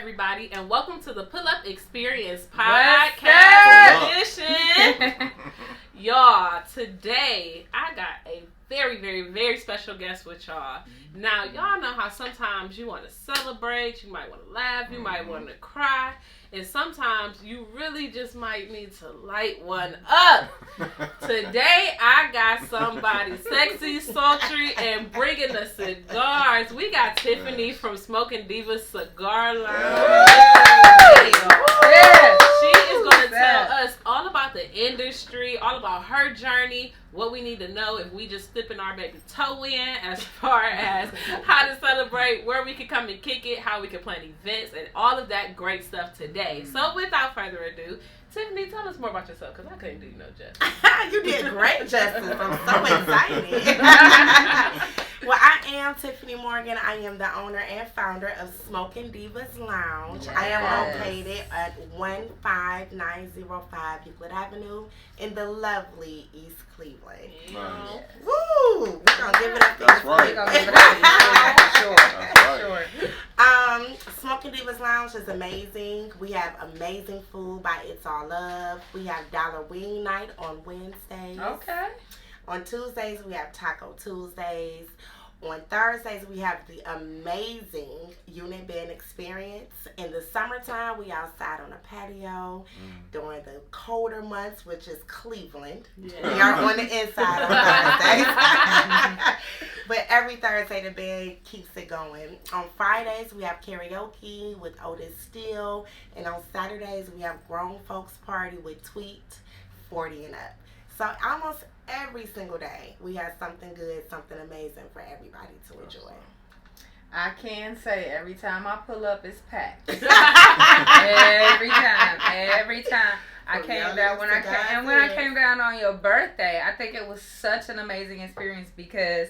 everybody, and welcome to the Pull Up Experience Podcast edition. Y'all, today I got a very, very, very special guest with y'all. Now, y'all know how sometimes you want to celebrate, you might want to laugh, you might want to cry, and sometimes you really just might need to light one up. Today, I got somebody sexy, sultry, and bringing the cigars. We got Tiffany from Smoking Divas Cigar Lounge. Yeah. She is going to tell us all about the industry, all about her journey, what we need to know if we just dipping our baby toe in as far as how to celebrate, where we can come and kick it, how we can plan events, and all of that great stuff today. So without further ado, Tiffany, tell us more about yourself, because I couldn't do you no justice. You did great, Justice. I'm so excited. Well, I am Tiffany Morgan. I am the owner and founder of Smoking Divas Lounge. Yes. I am located at 15905 Euclid Avenue in the lovely East Cleveland. Nice. Woo! We're going to give it up. That's right. We're going to give it up. Smoking Divas Lounge is amazing. We have amazing food by It's All Love. We have Dollar Wing Night on Wednesdays. Okay. On Tuesdays, we have Taco Tuesdays. On Thursdays, we have the amazing unit band experience. In the summertime, we outside on a patio. During the colder months, which is Cleveland, we are on the inside on Thursdays. But every Thursday, the band keeps it going. On Fridays, we have karaoke with Otis Steele. And on Saturdays, we have grown folks party with Tweet 40 and up. So almost every single day, we have something good, something amazing for everybody to enjoy. I can say every time I pull up, it's packed. every time. I came down when I came down on your birthday. I think it was such an amazing experience because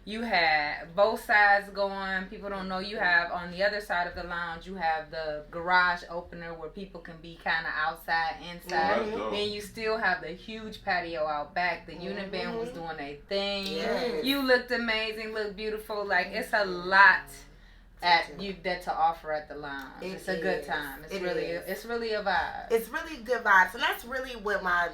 you had both sides going. People don't know you have on the other side of the lounge. You have the garage opener where people can be kind of outside, inside. Then you still have the huge patio out back. The unit band was doing their thing. Yes. You looked amazing, looked beautiful. Like it's a lot that to offer at the lounge. It's a good time. It's really a vibe. It's really good vibes, and that's really what my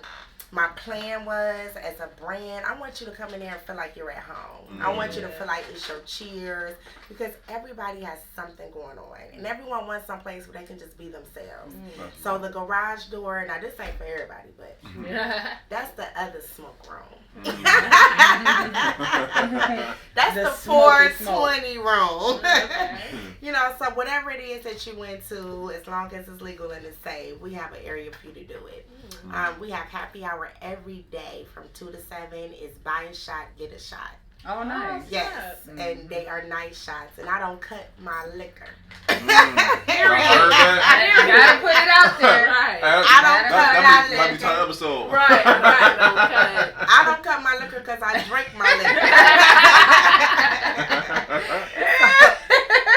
plan was as a brand. I want you to come in there and feel like you're at home. I want you to feel like it's your cheers, because everybody has something going on and everyone wants some place where they can just be themselves. So the garage door, now this ain't for everybody, but that's the other smoke room. That's the 420 room. You know, so whatever it is that you went to, as long as it's legal and it's safe, we have an area for you to do it. We have happy hour every day from 2 to 7. It's buy a shot, get a shot. Oh, nice. Yes, and they are nice shots, and I don't cut my liquor. I gotta put it out there. Right. I don't cut my liquor. Might be time episode. Right. I don't cut my liquor because I drink my liquor.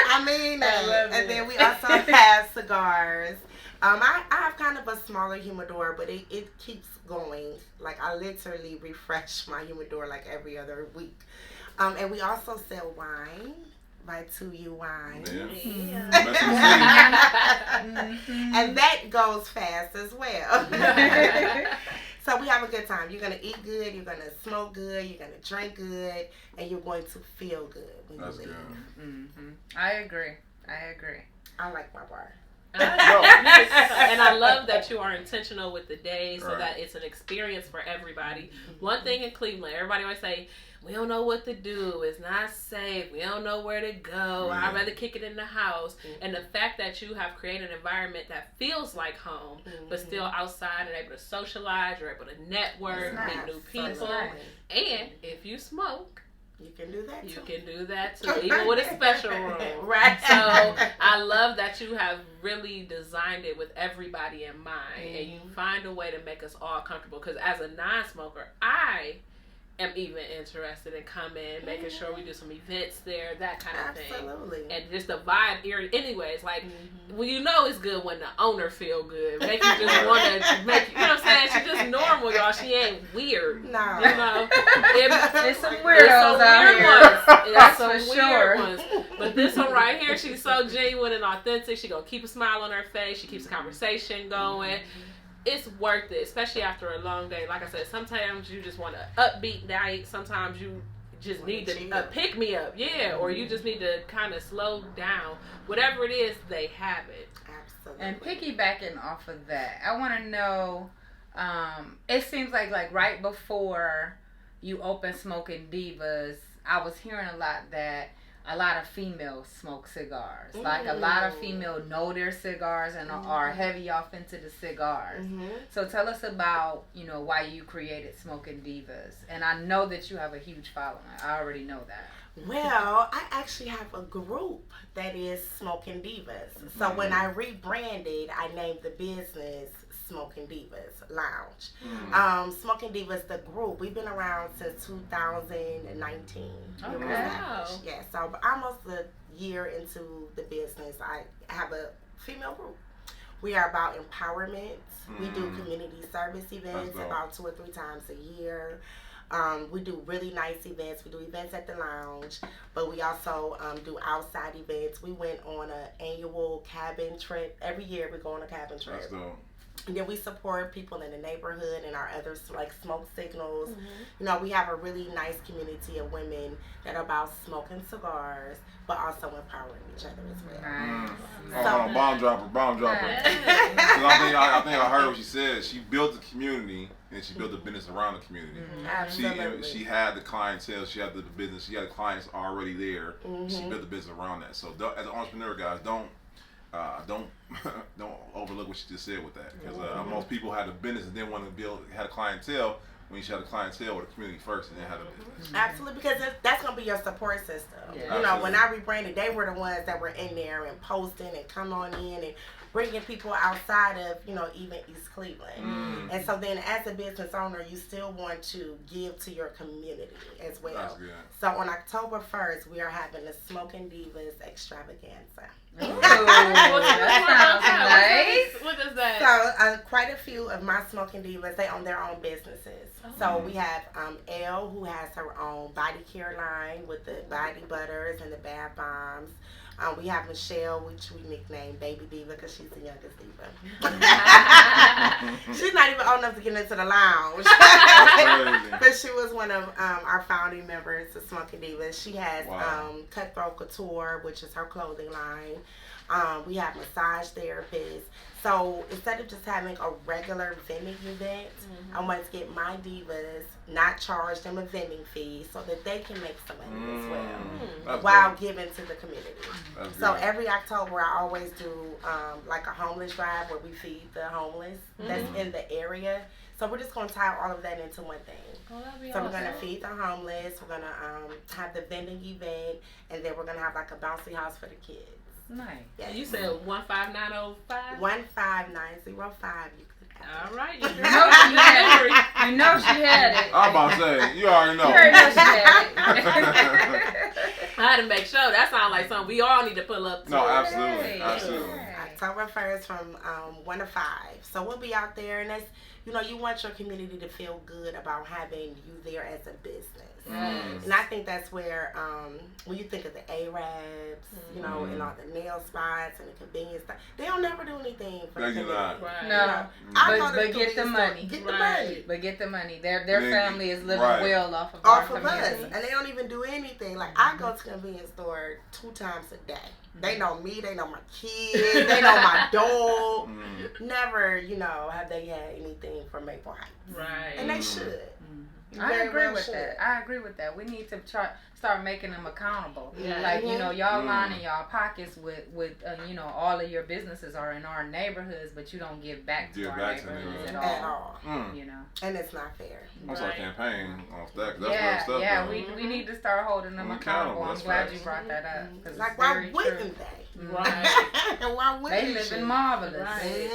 I mean that. And then we also have cigars. I have kind of a smaller humidor, but it keeps going. Like, I literally refresh my humidor like every other week. And we also sell wine by 2U Wine. And that goes fast as well. So we have a good time. You're going to eat good, you're going to smoke good, you're going to drink good, and you're going to feel good when you leave. I agree. I like my bar. And I love that you are intentional with the day so that it's an experience for everybody. One thing in Cleveland, everybody always say, we don't know what to do, it's not safe, we don't know where to go, I'd rather kick it in the house. And the fact that you have created an environment that feels like home, but still outside and able to socialize, you're able to network, meet new people. And if you smoke, you can do that too. You can do that too, even with a special room. Right. So I love that you have really designed it with everybody in mind, and you find a way to make us all comfortable. Because as a non-smoker, I am even interested in coming, making sure we do some events there, that kind of thing. Absolutely. And just the vibe area. Anyways, like, well, you know it's good when the owner feel good. Make you just want to make, you know what I'm saying? She's just normal, y'all. She ain't weird. No. You know? It's some weirdos out here. That's for some sure. weird ones. But this one right here, she's so genuine and authentic. She gonna keep a smile on her face. She keeps the conversation going. It's worth it, especially after a long day. Like I said, sometimes you just want an upbeat night. Sometimes you just need to pick me up, or you just need to kind of slow down. Whatever it is, they have it. Absolutely. And piggybacking off of that, I want to know. It seems like right before you open Smoking Divas, I was hearing a lot that a lot of females smoke cigars. Like a lot of females know their cigars and are heavy off into the cigars. So tell us about, why you created Smoking Divas. And I know that you have a huge following. I already know that. Well, I actually have a group that is Smoking Divas. So when I rebranded, I named the business Smoking Divas Lounge. Smoking Divas, the group, we've been around since 2019. Okay. Wow. Yeah, so almost a year into the business, I have a female group. We are about empowerment. We do community service events about 2 or 3 times a year. We do really nice events. We do events at the lounge, but we also do outside events. We went on an annual cabin trip. Every year we go on a cabin trip. That's dope. And then we support people in the neighborhood and our other like smoke signals. We have a really nice community of women that are about smoking cigars, but also empowering each other as well. Hold on, bomb dropper. 'Cause I think I heard what she said. She built the community and she built a business around the community. Absolutely. She had the clientele, she had the business, she had the clients already there. She built the business around that. So as an entrepreneur, guys, don't overlook what she just said with that, because most people had a business and then want to had a clientele. When you should have a clientele with a community first and then have a business. Absolutely, because that's going to be your support system. Yeah. When I rebranded, they were the ones that were in there and posting and come on in and bringing people outside of, even East Cleveland. And so then as a business owner, you still want to give to your community as well. That's good. So on October 1st, we are having the Smoking Divas extravaganza. Ooh, that sounds nice. What is that? So quite a few of my Smoking Divas, they own their own businesses. So we have Elle, who has her own body care line with the body butters and the bath bombs. We have Michelle, which we nicknamed Baby Diva because she's the youngest diva. She's not even old enough to get into the lounge. But she was one of our founding members of Smoking Divas. She has Cutthroat Couture, which is her clothing line. We have massage therapists. So instead of just having a regular vending event, I wanted to get my divas, not charge them a vending fee so that they can make some money as well while giving to the community. So every October I always do like a homeless drive where we feed the homeless that's in the area. So we're just going to tie all of that into one thing. So we're going to feed the homeless, we're going to have the vending event, and then we're going to have like a bouncy house for the kids. Nice. Yeah. You said 15905? 15905. You could have All right. You know she had it. I'm about to say, you already know. You already know she had it. I had to make sure. That sounds like something we all need to pull up to. No, absolutely. Hey. Absolutely. October 1st from 1 to 5. So we'll be out there, and that's, you want your community to feel good about having you there as a business. And I think that's where, when you think of the Arabs, and all the nail spots and the convenience stuff, they don't never do anything for the community. Right. No, but get the money. Get the money. But get the money. Their family is living well off of us, community. and they don't even do anything. Like I go to the convenience store 2 times a day. They know me. They know my kids. They know my dog. Never, have they had anything from Maple Heights. Right. And they should. I agree with that. We need to start making them accountable. Yeah. Like, y'all lining y'all pockets with all of your businesses are in our neighborhoods, but you don't give back to our neighborhoods at all. And it's not fair. What's our campaign off that? That's real stuff. We need to start holding them accountable. I'm glad you brought that up. Like, why wouldn't they? Right. And why wouldn't they living marvelous. Right.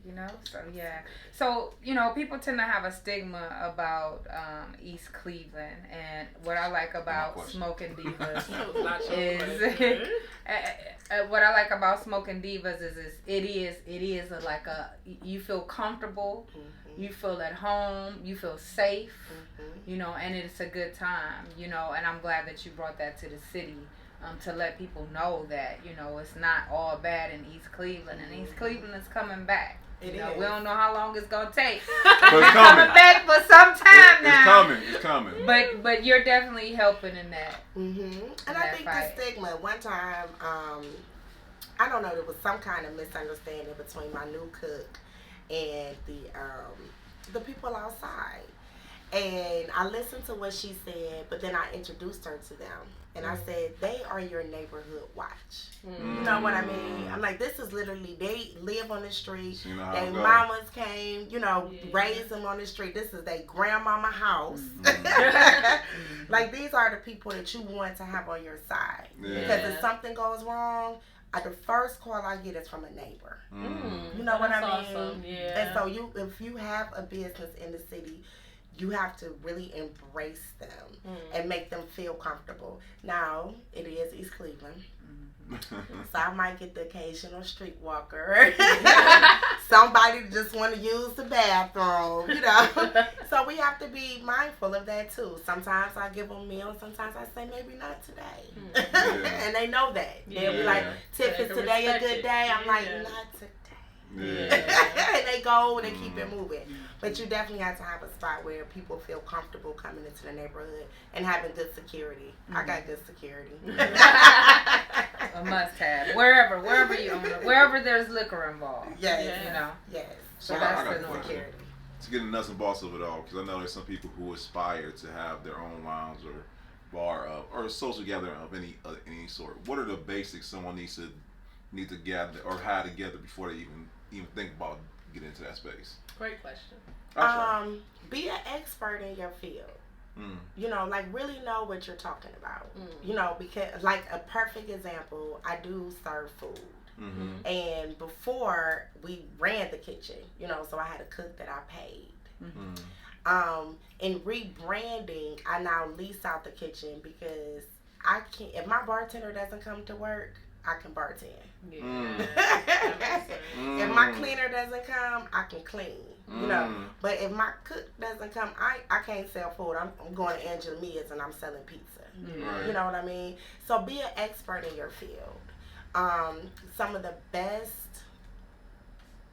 you know. So yeah, so people tend to have a stigma about East Cleveland, and what I like about Smoking Divas is what I like about Smoking Divas is it is like a you feel comfortable, you feel at home, you feel safe, and it's a good time, and I'm glad that you brought that to the city. To let people know that, it's not all bad in East Cleveland, and East Cleveland is coming back. We don't know how long it's going to take. But it's coming back for some time now. It's coming. But you're definitely helping in that. And I think the stigma, one time, I don't know, there was some kind of misunderstanding between my new cook and the people outside. And I listened to what she said, but then I introduced her to them. And I said, they are your neighborhood watch. You know what I mean? I'm like, this is literally, they live on the street. Their mamas came, raised them on the street. This is their grandmama house. Like, these are the people that you want to have on your side. Because if something goes wrong, the first call I get is from a neighbor. You know what I mean? Awesome. Yeah. And so if you have a business in the city, you have to really embrace them and make them feel comfortable. Now, it is East Cleveland. So I might get the occasional streetwalker. Somebody just want to use the bathroom, So we have to be mindful of that too. Sometimes I give them meals. Sometimes I say maybe not today. And they know that. They'll be like, Tiff, is today a good day? I'm like, not today. And they go and they keep it moving. But you definitely have to have a spot where people feel comfortable coming into the neighborhood and having good security. I got good security. A must have. Wherever you own it. Wherever there's liquor involved. Yes. Yes. So that's the security. To get the nuts and bolts of it all, because I know there's some people who aspire to have their own lounge or bar or a social gathering of any sort. What are the basics someone needs to gather or have together before they even think about getting into that space? Great question. Be an expert in your field. Really know what you're talking about. Because like a perfect example, I do serve food. And before we ran the kitchen, so I had a cook that I paid. In rebranding, I now lease out the kitchen because I can't. If my bartender doesn't come to work, I can bartend. If my cleaner doesn't come, I can clean. But if my cook doesn't come, I can't sell food. I'm going to Angela Mia's and I'm selling pizza. You know what I mean? So be an expert in your field. Some of the best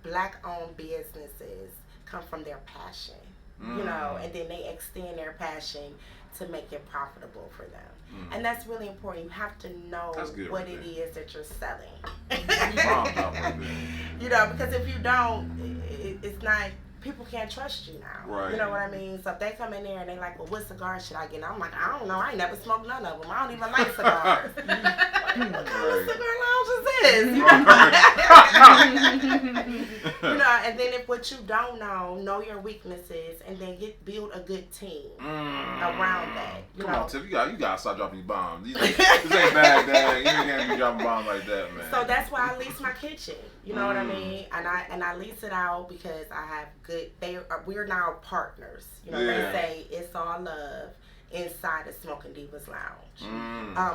Black-owned businesses come from their passion. And then they extend their passion to make it profitable for them. And that's really important. You have to know what it is that you're selling. Because if you don't, it's not, people can't trust you now. Right. You know what I mean? So if they come in there and they like, well, what cigar should I get? And I'm like, I don't know. I ain't never smoked none of them. I don't even like cigars. What kind of cigar lounge is this? And then if what you don't know your weaknesses, and then build a good team around that. Come on, Tiff, you gotta stop dropping your bombs. This ain't bad, Dad. You ain't gonna be dropping bombs like that, man. So that's why I lease my kitchen. You know what I mean? And I lease it out because I have good. We're now partners. They say it's all love inside the Smoking Divas Lounge.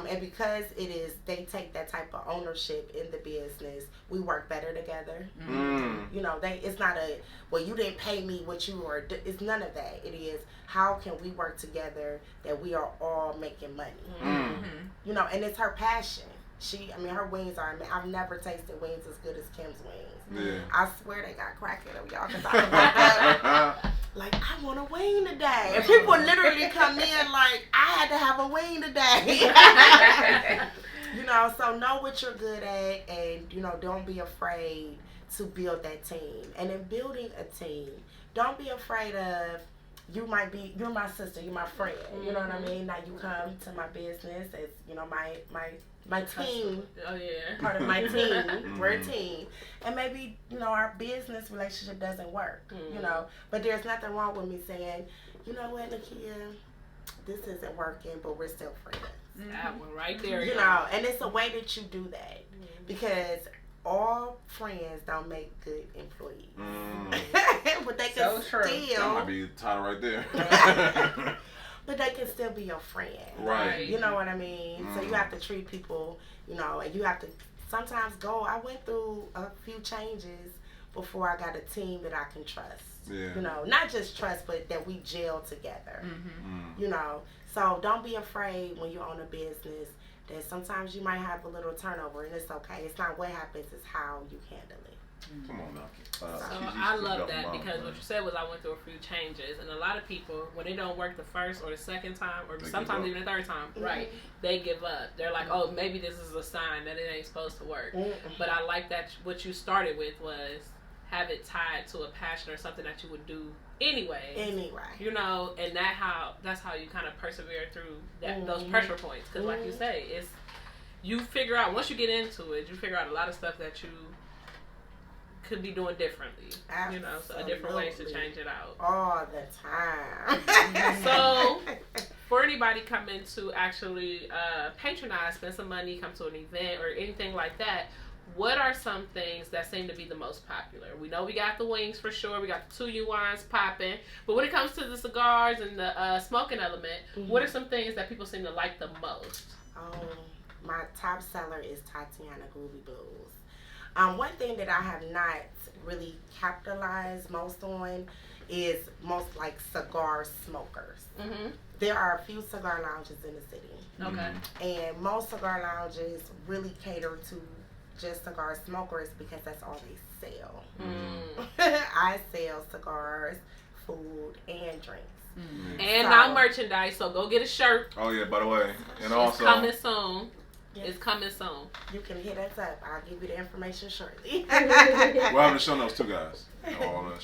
And because they take that type of ownership in the business, we work better together. It's not you didn't pay me what you were. It's none of that. It is, how can we work together that we are all making money? And it's her passion. Her wings are, I've never tasted wings as good as Kim's wings. I swear they got crack in them, y'all, because I woke up like, I want a wing today. And people literally come in like, I had to have a wing today. So know what you're good at, and, don't be afraid to build that team. And in building a team, don't be afraid of, you're my sister, you're my friend. You know what I mean? Now you come to my business as, my team, part of my team, we're a team. And maybe, our business relationship doesn't work, but there's nothing wrong with me saying, you know what, Nakia, this isn't working, but we're still friends. That one right there. And it's a way that you do that, because all friends don't make good employees. But they can So true. That might be the title right there. But they can still be your friend. Right. You know what I mean? So you have to treat people, you know, and you have to sometimes go. I went through a few changes before I got a team that I can trust. Yeah. You know, not just trust, but that we gel together. You know, so don't be afraid when you own a business that sometimes you might have a little turnover, and it's okay. It's not what happens, it's how you handle it. Come on now. So I love that because what you said was I went through a few changes, and a lot of people, when it don't work the first or the second time, or sometimes even the third time, right, they give up. They're like, oh, maybe this is a sign that it ain't supposed to work. But I like that what you started with was have it tied to a passion or something that you would do anyway. You know, and that's how you kind of persevere through those pressure points. Because like you say, it's you figure out, once you get into it, you figure out a lot of stuff that you could be doing differently. Absolutely. You know, so a different ways to change it out. All the time. So, for anybody coming to actually patronize, spend some money, come to an event or anything like that, what are some things that seem to be the most popular? We know we got the wings for sure. We got the 2U wines popping. But when it comes to the cigars and the smoking element, what are some things that people seem to like the most? My top seller is Tatiana Groovy Blues. One thing that I have not really capitalized most on is most like cigar smokers. There are a few cigar lounges in the city. And most cigar lounges really cater to just cigar smokers because that's all they sell. I sell cigars, food, and drinks. And now merchandise, so go get a shirt. Oh yeah, by the way. And it's also coming soon. It's coming soon. You can hit us up. I'll give you the information shortly. We'll have the show notes too, guys.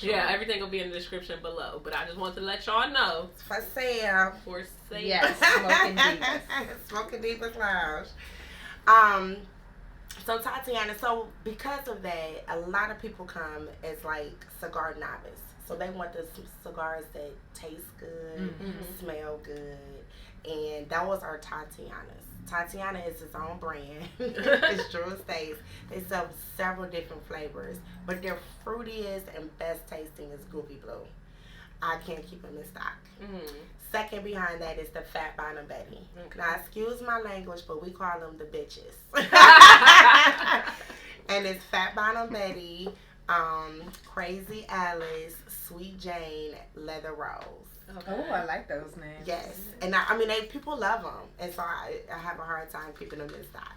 Yeah, everything will be in the description below. But I just wanted to let y'all know. It's for sale. For sale. Yes, Smoking Divas. Smoking Divas Lounge. So Tatiana, so because of that, a lot of people come as like cigar novice. So they want the cigars that taste good, smell good, and those are Tatianas. Tatiana is its own brand. It's Drew Estates. They sell several different flavors, but their fruitiest and best tasting is Groovy Blue. I can't keep them in stock. Second behind that is the Fat Bottom Betty. Now, excuse my language, but we call them the bitches. And it's Fat Bottom Betty, Crazy Alice, Sweet Jane, Leather Rose. Oh, I like those names. Yes, and I mean, people love them, and so I have a hard time keeping them in stock.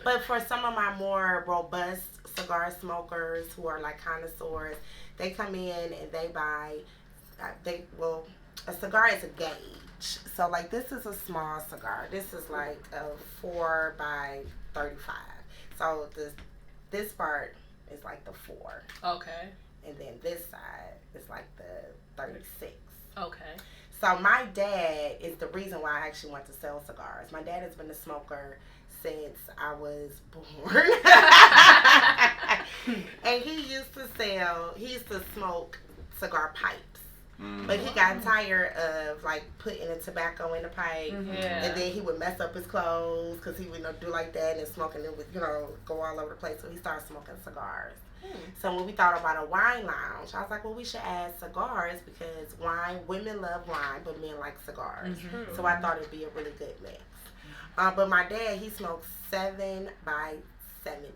But for some of my more robust cigar smokers who are like connoisseurs, they come in and they buy. A cigar is a gauge. So like this is a small cigar. This is like a 4 by 35. So this part is like the 4. Okay. And then this side is like the 36. Okay. So my dad is the reason why I actually want to sell cigars. My dad has been a smoker since I was born. And he used to smoke cigar pipes. But he got tired of like putting the tobacco in the pipe, and then he would mess up his clothes because he would do like that, and smoking it would go all over the place. So he started smoking cigars. So when we thought about a wine lounge, I was like, well, we should add cigars because women love wine, but men like cigars. So I thought it'd be a really good mix. But my dad, he smokes 7 by 70.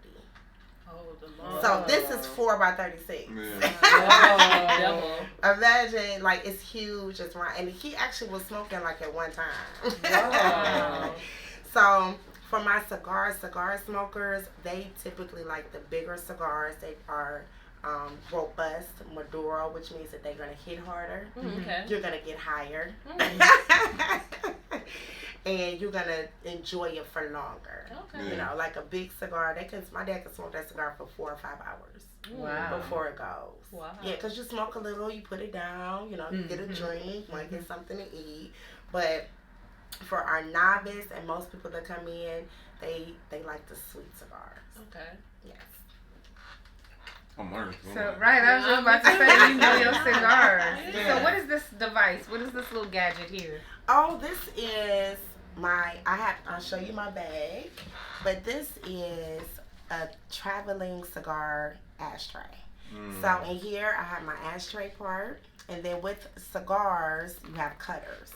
So this is 4 by 36. Imagine, like, it's huge. It's right, and he actually was smoking like at one time. So for my cigar smokers, they typically like the bigger cigars. They are robust, Maduro, which means that they're gonna hit harder. You're gonna get higher. And you're gonna enjoy it for longer. Like a big cigar, my dad can smoke that cigar for 4 or 5 hours before it goes. Yeah, because you smoke a little, you put it down, you get a drink, might get something to eat. But for our novice and most people that come in, they like the sweet cigars. Yes. I'm learning. So I was just about to say, you know your cigars. So what is this device? What is this little gadget here? Oh, this is I'll show you my bag, but this is a traveling cigar ashtray. So in here, I have my ashtray part. And then with cigars, you have cutters.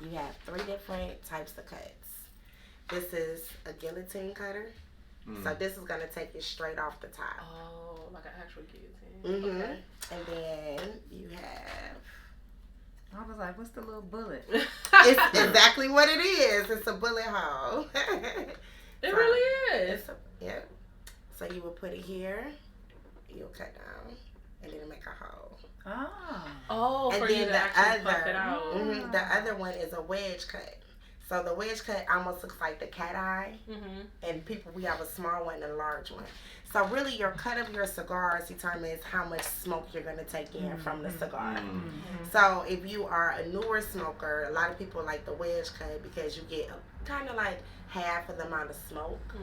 You have 3 different types of cuts. This is a guillotine cutter. So this is going to take it straight off the top. Oh, like an actual guillotine. Okay. And then you have... I was like, what's the little bullet? It's exactly what it is. It's a bullet hole. It really is. Yep. So you will put it here. You'll cut down. And then it'll make a hole. Oh, and for then you to actually puff it out. The other one is a wedge cut. So the wedge cut almost looks like the cat eye. And we have a small one and a large one. So really your cut of your cigars determines how much smoke you're going to take in from the cigar. So if you are a newer smoker, a lot of people like the wedge cut because you get kind of like half of the amount of smoke,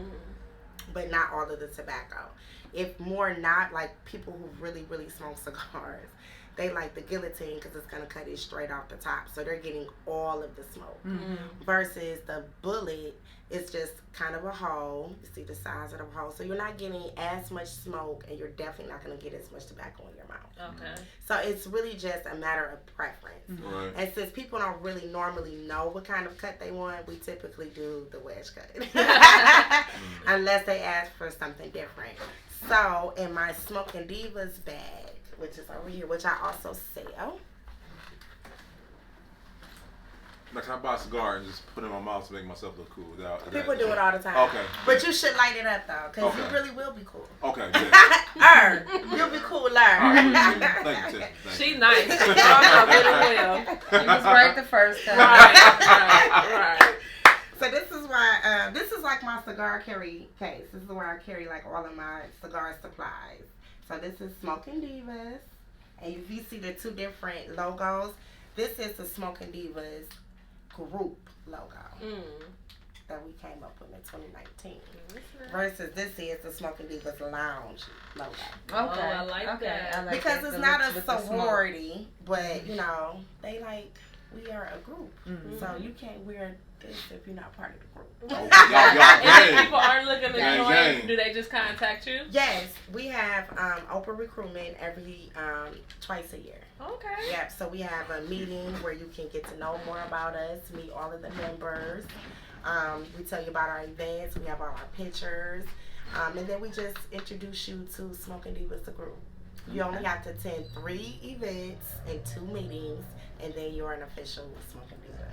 but not all of the tobacco. If more not like people who really, really smoke cigars, they like the guillotine because it's going to cut it straight off the top. So they're getting all of the smoke. Versus the bullet is just kind of a hole. You see the size of the hole. So you're not getting as much smoke and you're definitely not going to get as much tobacco in your mouth. Okay. So it's really just a matter of preference. Right. And since people don't really normally know what kind of cut they want, we typically do the wedge cut. Unless they ask for something different. So in my Smoking Divas bag, which is over here, which I also sell. Like, I buy a cigar and just put it in my mouth to make myself look cool. People do it all the time. Okay. But you should light it up, though, because you really will be cool. Okay, yeah. You'll be cooler. Right. Thank you, Tiffany. She nice. Y'all know really well. You was right the first time. Right. So this is why, this is like my cigar carry case. This is where I carry like all of my cigar supplies. So this is Smoking Divas. And if you see the 2 different logos, this is the Smoking Divas group logo that we came up with in 2019. Versus this is the Smoking Divas Lounge logo. Okay. Oh, I like that. I like because that. it's The not lips a with the smoke. sorority, but you know, they like, we are a group. So you can't wear this if you're not part of the group. Y'all And if gang. people are looking to Gang, join, gang. do they just contact you? Yes, we have open recruitment every twice a year. Okay. Yep, so we have a meeting where you can get to know more about us, meet all of the members. We tell you about our events, we have all our pictures, and then we just introduce you to Smoking Divas, the group. You only have to attend 3 events and 2 meetings, and then you're an official Smoking Diva.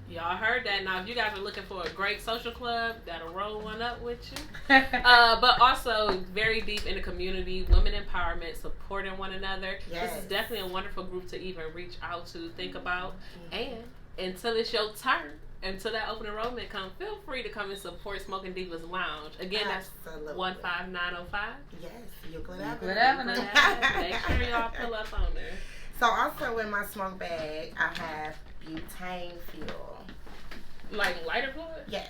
Y'all heard that. Now, if you guys are looking for a great social club, that'll roll one up with you. But also very deep in the community, women empowerment, supporting one another. Yes. This is definitely a wonderful group to even reach out to, think about. And until it's your turn, until that open enrollment comes, feel free to come and support Smoking Divas Lounge. Again, that's 15905. Yes, Euclid Avenue. Euclid Avenue. Make sure y'all pull up on there. So also in my smoke bag, I have butane fuel. Like lighter fluid? Yes,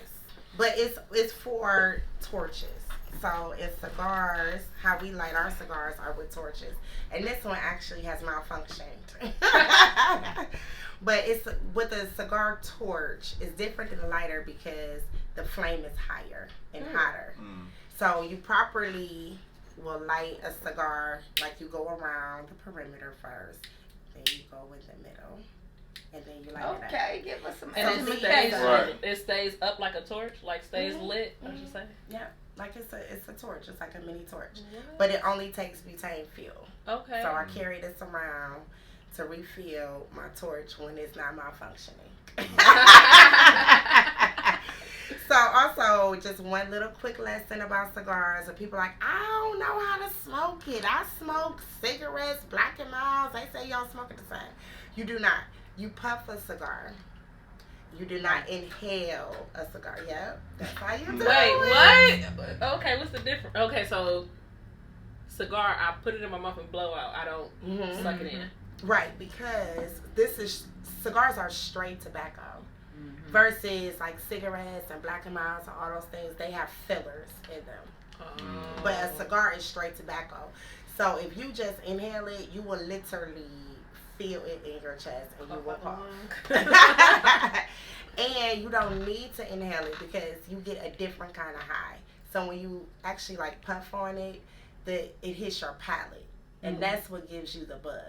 but it's for torches. So in cigars, how we light our cigars are with torches, and this one actually has malfunctioned. But it's with a cigar torch, it's different than a lighter because the flame is higher and hotter. So you properly will light a cigar like you go around the perimeter first, then you go in the middle, and then you light it up. Okay, give us some And education. it stays up like a torch, like stays lit, what you say? Yeah, like it's a torch. It's like a mini torch. But it only takes butane fuel. Okay. So I carry this around to refill my torch when it's not malfunctioning. So also, just one little quick lesson about cigars. And people are like, I don't know how to smoke it. I smoke cigarettes, Black and Milds. They say y'all smoke it the same. You do not. You puff a cigar. You do not inhale a cigar. Yep, that's how you do it. Wait, what? Okay, what's the difference? Okay, so cigar, I put it in my mouth and blow out. I don't suck it in. Right, because cigars are straight tobacco. Versus like cigarettes and Black and Milds and all those things, they have fillers in them. But a cigar is straight tobacco. So if you just inhale it, you will literally feel it in your chest and you will cough. And you don't need to inhale it because you get a different kind of high. So when you actually like puff on it, it hits your palate, and that's what gives you the buzz.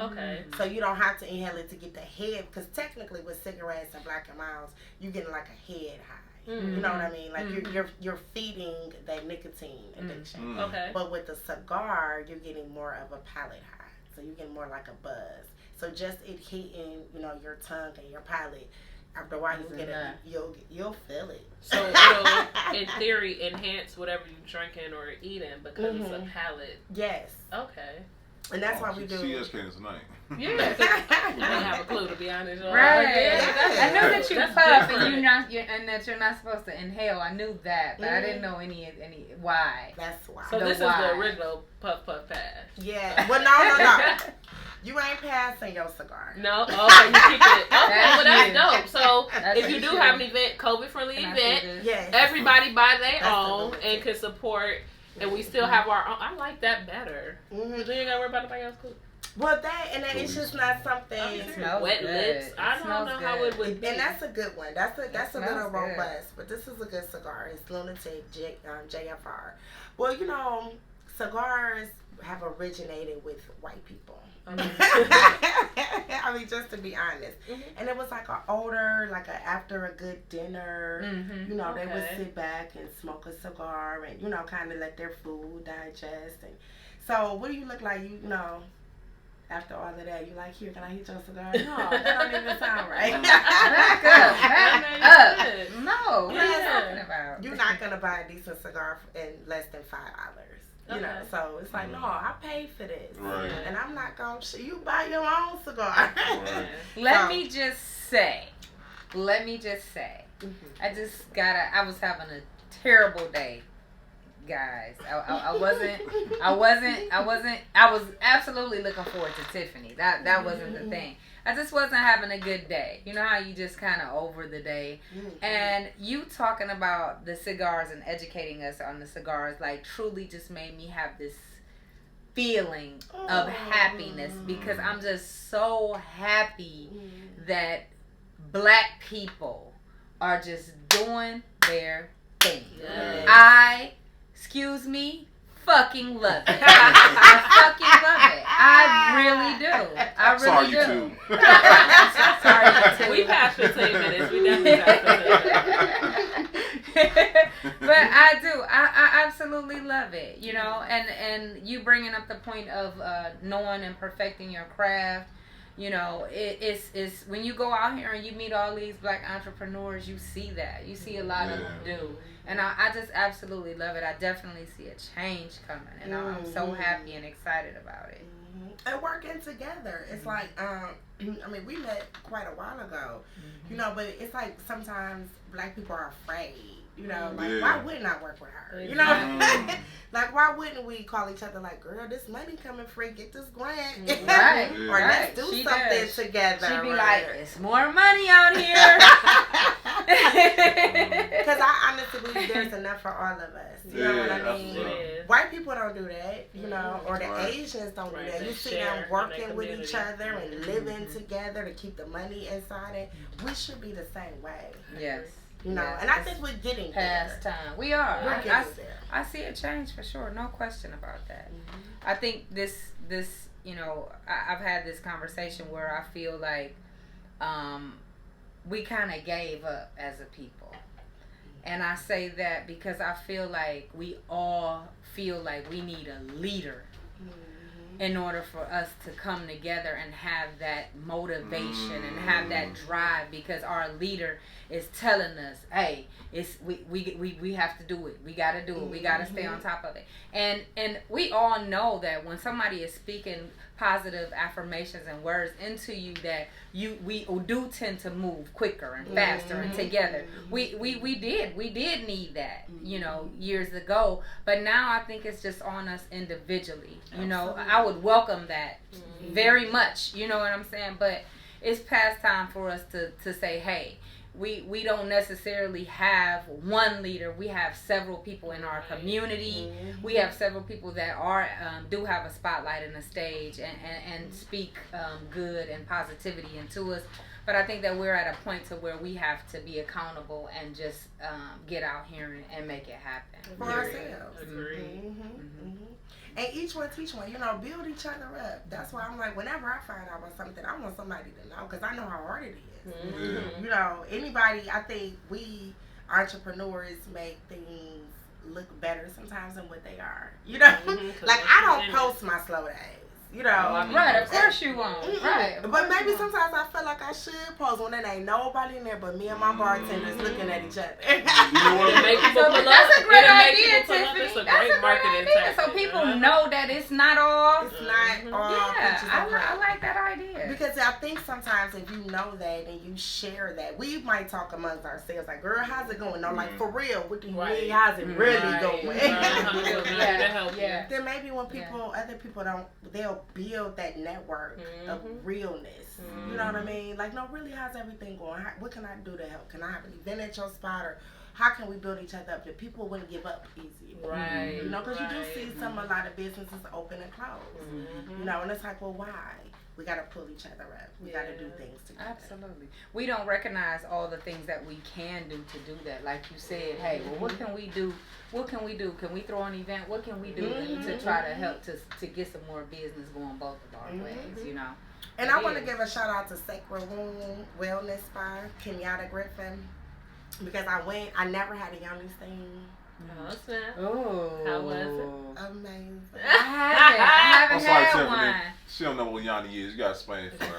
Okay. So you don't have to inhale it to get the head, because technically with cigarettes and Black and Milds, you're getting like a head high. You know what I mean? Like you're feeding that nicotine addiction. Okay. But with the cigar, you're getting more of a palate high. So you're getting more like a buzz. So just it hitting, your tongue and your palate. After a while, you'll feel it. So it'll, in theory, enhance whatever you're drinking or eating because it's a palate. Yes. Okay. And that's why we do. See us came tonight. Yeah. You didn't have a clue, to be honest. Right. I know that you puff and that you're not supposed to inhale. I knew that, but I didn't know any why. That's why. So this is the original puff pass. Yeah. Well, no. You ain't passing your cigar. No? Okay, you keep it. Okay, well, that's dope. So, if you do have an event, COVID-friendly event, everybody buy their own and can support, and we still have our own. I like that better. Then you ain't got to worry about nobody else cooking. Well, then it's just not something. Wet lips. I don't know how it would be. And that's a good one. That's a little robust, but this is a good cigar. It's Lunatic JFR. Well, cigars have originated with white people. I mean, just to be honest. And it was like after a good dinner, they would sit back and smoke a cigar and, kind of let their food digest. And so what do you look like, after all of that? You like, here, can I hit your cigar? No, that don't even sound right. Back up. No, what are you talking about? You're not going to buy a decent cigar in less than $5. So it's like, no, I paid for this. Right. And I'm not going to, you buy your own cigar. Right. Let me just say, I was having a terrible day, guys. I was absolutely looking forward to Tiffany. That wasn't the thing. I just wasn't having a good day. You know how you just kind of over the day? And you talking about the cigars and educating us on the cigars, like, truly just made me have this feeling of happiness, because I'm just so happy that Black people are just doing their thing. Excuse me, fucking love it. I fucking love it. I really do. I really do. Sorry, you too. We passed 15 minutes. We definitely passed 15 minutes. But I do. I absolutely love it. And you bringing up the point of knowing and perfecting your craft. It's when you go out here and you meet all these Black entrepreneurs, you see that. You see a lot of them do. And I just absolutely love it. I definitely see a change coming. And I'm so happy and excited about it. And working together. It's like, we met quite a while ago, but it's like sometimes Black people are afraid. Why wouldn't I work with her? Like, why wouldn't we call each other like, girl, this money coming free, get this grant. Right. Or let's do something together. She'd be like, it's more money out here. Because I honestly believe there's enough for all of us. You know what I mean? White people don't do that, or the Asians don't do that. You see them working with each other and living together to keep the money inside it. We should be the same way. Yes. And I think we're getting past there. time. We are. We're getting there. I see a change for sure. No question about that. I think this I've had this conversation where I feel like we kind of gave up as a people. And I say that because I feel like we all feel like we need a leader in order for us to come together and have that motivation and have that drive, because our leader is telling us, hey, we have to do it. We got to do it. We got to stay on top of it. And we all know that when somebody is speaking positive affirmations and words into you, that we do tend to move quicker and faster and together. We did need that, years ago, but now I think it's just on us individually. I would welcome that very much, you know what I'm saying? But it's past time for us to say, hey, we don't necessarily have one leader. We have several people in our community. We have several people that are do have a spotlight and a stage and speak good and positivity into us. But I think that we're at a point to where we have to be accountable and just get out here and make it happen. For ourselves. Agreed. And each one teach one, build each other up. That's why I'm like, whenever I find out about something, I want somebody to know because I know how hard it is. Anybody, I think we entrepreneurs make things look better sometimes than what they are. Like I don't post my slow days. Right, of course you won't. Right. But maybe sometimes I feel like I should post when there ain't nobody in there but me and my bartenders looking at each other. That's a great idea, Tiffany. It's a great marketing tactic. So people know that it's not all. It's not all. Yeah, I like that idea. Because I think sometimes if you know that and you share that, we might talk amongst ourselves like, girl, how's it going? No, like for real, what do you mean? How's it really going? Yeah. Then maybe when other people don't, they'll build that network of realness. You know what I mean? Like, no, really, how's everything going? What can I do to help? Can I have an event at your spot? Or how can we build each other up? That people wouldn't give up easy. Right. Because you do see a lot of businesses open and close. And it's like, well, why? We got to pull each other up. We got to do things together. Absolutely. We don't recognize all the things that we can do to do that. Like you said, hey, well, what can we do? What can we do? Can we throw an event? What can we do to try to help to get some more business going both of our ways, And I want to give a shout out to Sacred Wound Wellness Spa, Kenyatta Griffin, because I never had a yummy thing. Oh, how was it? Amazing. I haven't had Tiffany. one. She don't know what Yanni is. You gotta explain it for her.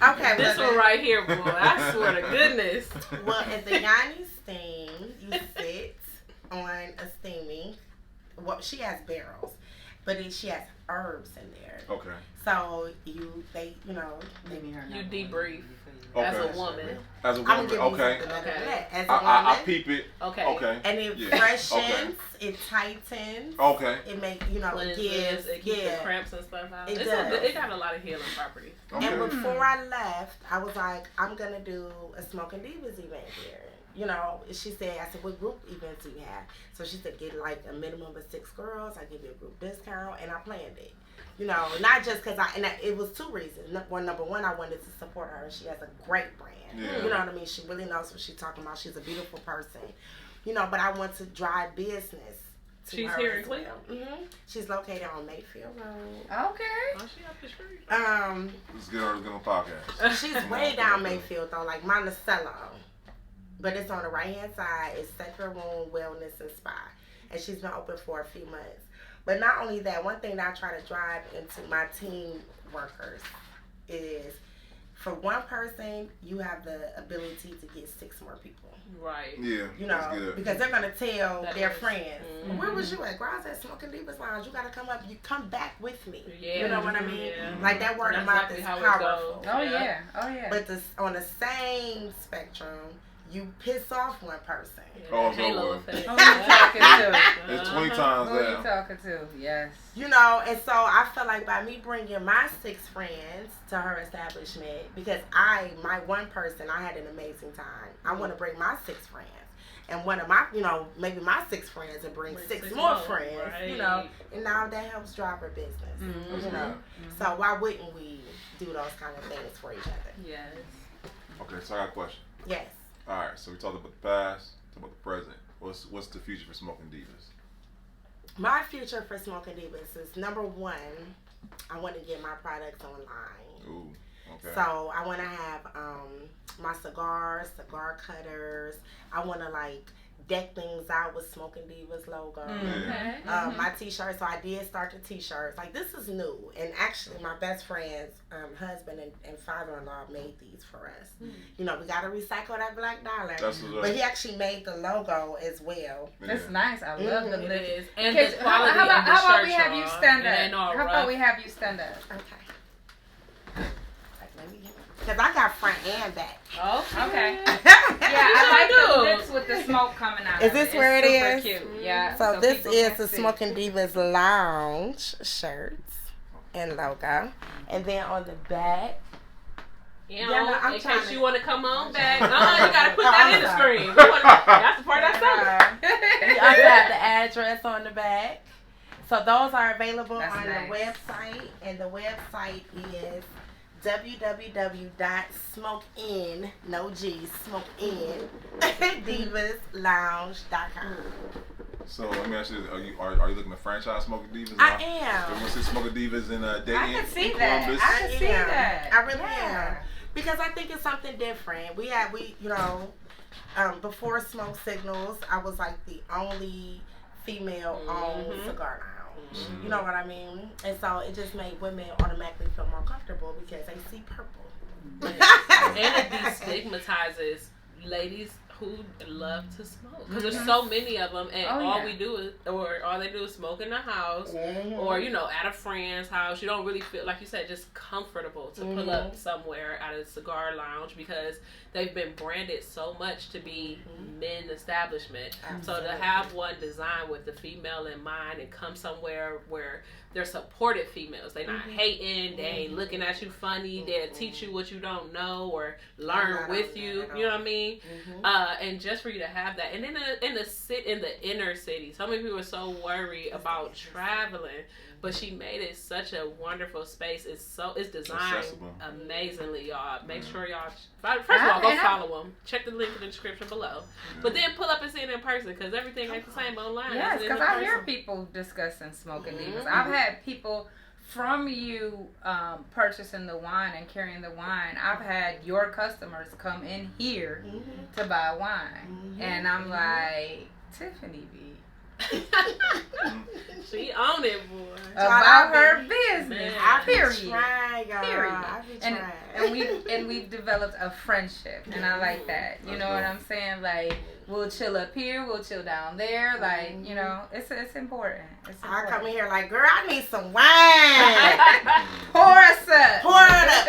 Okay, this one right here, boy. I swear to goodness. Well, at the Yanni steam, you sit on a steaming. Well, she has barrels, but she has herbs in there. Okay. So you debrief. Okay. As a woman. I'm gonna give you okay. something like that. As a woman, I peep it. Okay. And it freshens, it tightens. Okay. It makes it keeps the cramps and stuff out. It got a lot of healing properties. Okay. And before I left, I was like, I'm gonna do a Smoking Divas event here. She said, I said, what group events do you have? So she said, get like a minimum of 6 girls. I give you a group discount, and I planned it. Not just because it was 2 reasons. Number one, I wanted to support her. She has a great brand. Yeah. You know what I mean? She really knows what she's talking about. She's a beautiful person. But I want to drive business to She's her here in as well. Cleveland? She's located on Mayfield Road. Okay. Oh, she up the street. Let's get her to get on podcast. She's way down Mayfield though, like Monticello. But it's on the right hand side. It's Sacred Wound Wellness and Spa. And she's been open for a few months. But not only that, one thing that I try to drive into my team workers is for one person, you have the ability to get 6 more people. Right. Yeah. That's good. Because they're going to tell their friends, Mm-hmm. where was you at? Girl, I was at Smoking Divas Lounge. You got to come up. You come back with me. Yeah. You know what I mean? Yeah. Like that word of mouth is powerful. Oh, yeah. Oh, yeah. But on the same spectrum, you piss off one person. Oh, halo so effect. Who you talking to? It's 20 times Who you that. talking to? Yes. And so I feel like by me bringing my 6 friends to her establishment, because my one person, I had an amazing time. I want to bring my 6 friends. And one of my, maybe my 6 friends and bring 6 more friends, right. and now that helps drive her business, So why wouldn't we do those kind of things for each other? Yes. Okay, so I got a question. Yes. All right, so we talked about the past, talked about the present. What's the future for Smoking Divas? My future for Smoking Divas is, number one, I want to get my products online. Ooh, okay. So I want to have my cigars, cigar cutters. I want to deck things out with Smoking Divas logo. Okay. My t-shirts. So I did start the t-shirts. This is new. And actually my best friend's husband and father-in-law made these for us. We got to recycle that $black. But he actually made the logo as well. Yeah. It's nice. I love the It look. is. And the quality how about, of the how about shirt, we have you y'all. stand It up? ain't all How rough. about we have you stand up? Okay. Because I got front and back. Okay. Yeah, I like the lips with the smoke coming out. Is this where it is? Super cute. Yeah. So this people is can the see. Smoking Divas Lounge shirts and logo. And then on the back, I'm in trying case to- you want to come on back. You got to put that in the screen. That's the part that's we also have the address on the back. So those are available That's on nice. the website. And the website is www.smokein, no G, smokein, divaslounge.com. So let me ask you: Are you looking to franchise Smoking Divas? I am. You want to see Smoking Divas in Dayton? I can see that. Columbus? I can see that. I really am, because I think it's something different. Before Smoke Signals, I was like the only female-owned cigar lounge. You know what I mean? And so it just made women automatically feel more comfortable because they see purple. And it destigmatizes ladies who love to smoke, because there's so many of them, and all they do is smoke in the house, or at a friend's house. You don't really feel, like you said, just comfortable to pull up somewhere at a cigar lounge, because they've been branded so much to be men establishment. So to have one designed with the female in mind and come somewhere where they're supportive females, they not hating, they ain't looking at you funny, they'll teach you what you don't know or learn with you. You know what I mean? And just for you to have that, and then in the inner city, so many people are so worried about traveling, but she made it such a wonderful space. It's designed accessible. Amazingly, y'all. Make sure y'all first of all go follow them. Check the link in the description below. But then pull up and see it in person, because everything ain't the same online. Yes, because I hear people discussing Smoking Divas. I've had people from you purchasing the wine and carrying the wine. I've had your customers come in here to buy wine, and I'm like, Tiffany B. She on it, boy. About her business. Period. And we've developed a friendship, and I like that. You know what I'm saying? Like, we'll chill up here, we'll chill down there. Like, it's important. I come in here like, girl, I need some wine. Pour us up. Pour it up.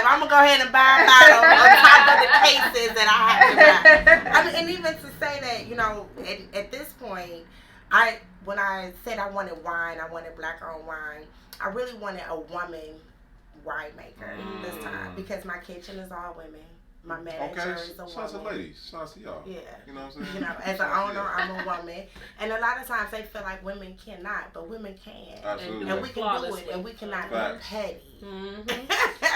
I'm gonna go ahead and buy a bottle on top of the cases that I have to buy. I mean, and even to say that, at this point, when I said I wanted wine, I wanted black-owned wine, I really wanted a woman winemaker this time, because my kitchen is all women. My manager is a woman. Shout out to ladies. Shout out to y'all. Yeah. You know what I'm saying? As an owner, I'm a woman. And a lot of times they feel like women cannot, but women can. Absolutely. And we can do it, and we cannot be petty.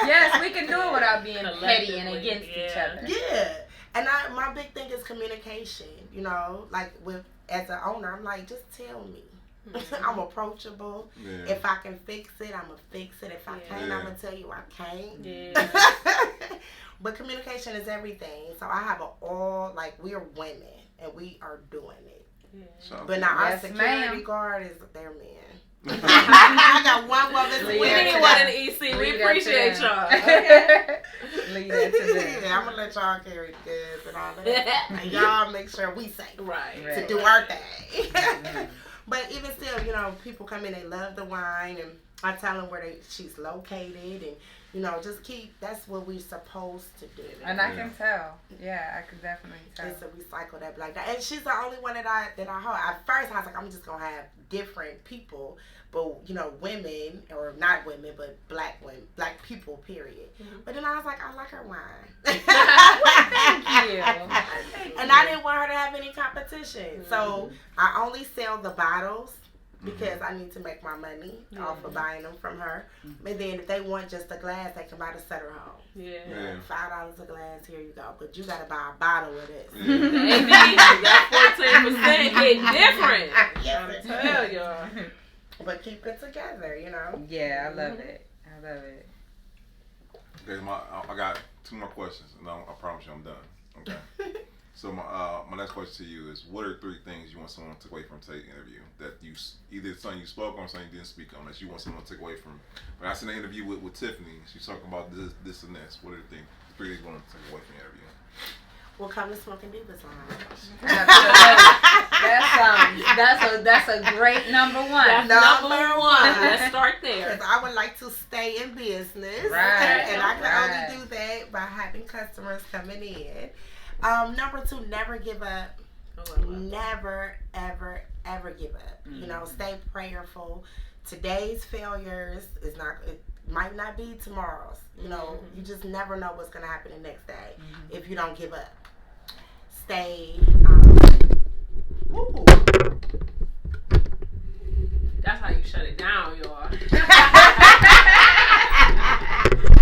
Yes, we can do it without being petty and against each other. Yeah. And my big thing is communication. Like as an owner, I'm like, just tell me. I'm approachable. Yeah. If I can fix it, I'm going to fix it. If I can't, I'm going to tell you I can't. Yeah. But communication is everything. So I have we're women, and we are doing it. Yeah. But now our security guard their men. I got one woman. We need one in the EC. We appreciate y'all. Okay. Leave that to them. Yeah, I'm gonna let y'all carry the goods and all that, and y'all make sure we safe to do our thing. But even still, people come in, they love the wine, and I tell them where she's located, and just that's what we're supposed to do. And I can tell. Yeah, I can definitely tell. It's a recycle that black. And she's the only one that I hold. At first, I was like, I'm just gonna have different people, but women, or not women, but black women, black people, period. But then I was like, I like her wine. Thank you. And I didn't want her to have any competition, so I only sell the bottles, because I need to make my money off of buying them from her. And then if they want just a glass, they can buy the Sutter home. $5 a glass, here you go. But you got to buy a bottle of this. That 14% hit different. Yes, I tell y'all. But keep it together, Yeah, I love it. Okay, I got 2 more questions, and I promise you I'm done. Okay. So my next question to you is, what are 3 things you want someone to take away from today's interview that either something you spoke on or something you didn't speak on that you want someone to take away from? When I seen an interview with Tiffany, she's talking about this and this. What are the 3 things you want to take away from the interview? Well, come to Smoking Divas Lounge. That's a great number 1. That's number 1. Let's start there. Because I would like to stay in business. Right. And I can only do that by having customers coming in. Number 2, never give up. Never, ever, ever give up. Stay prayerful. Today's failures might not be tomorrow's. You just never know what's going to happen the next day if you don't give up. Stay. That's how you shut it down, y'all.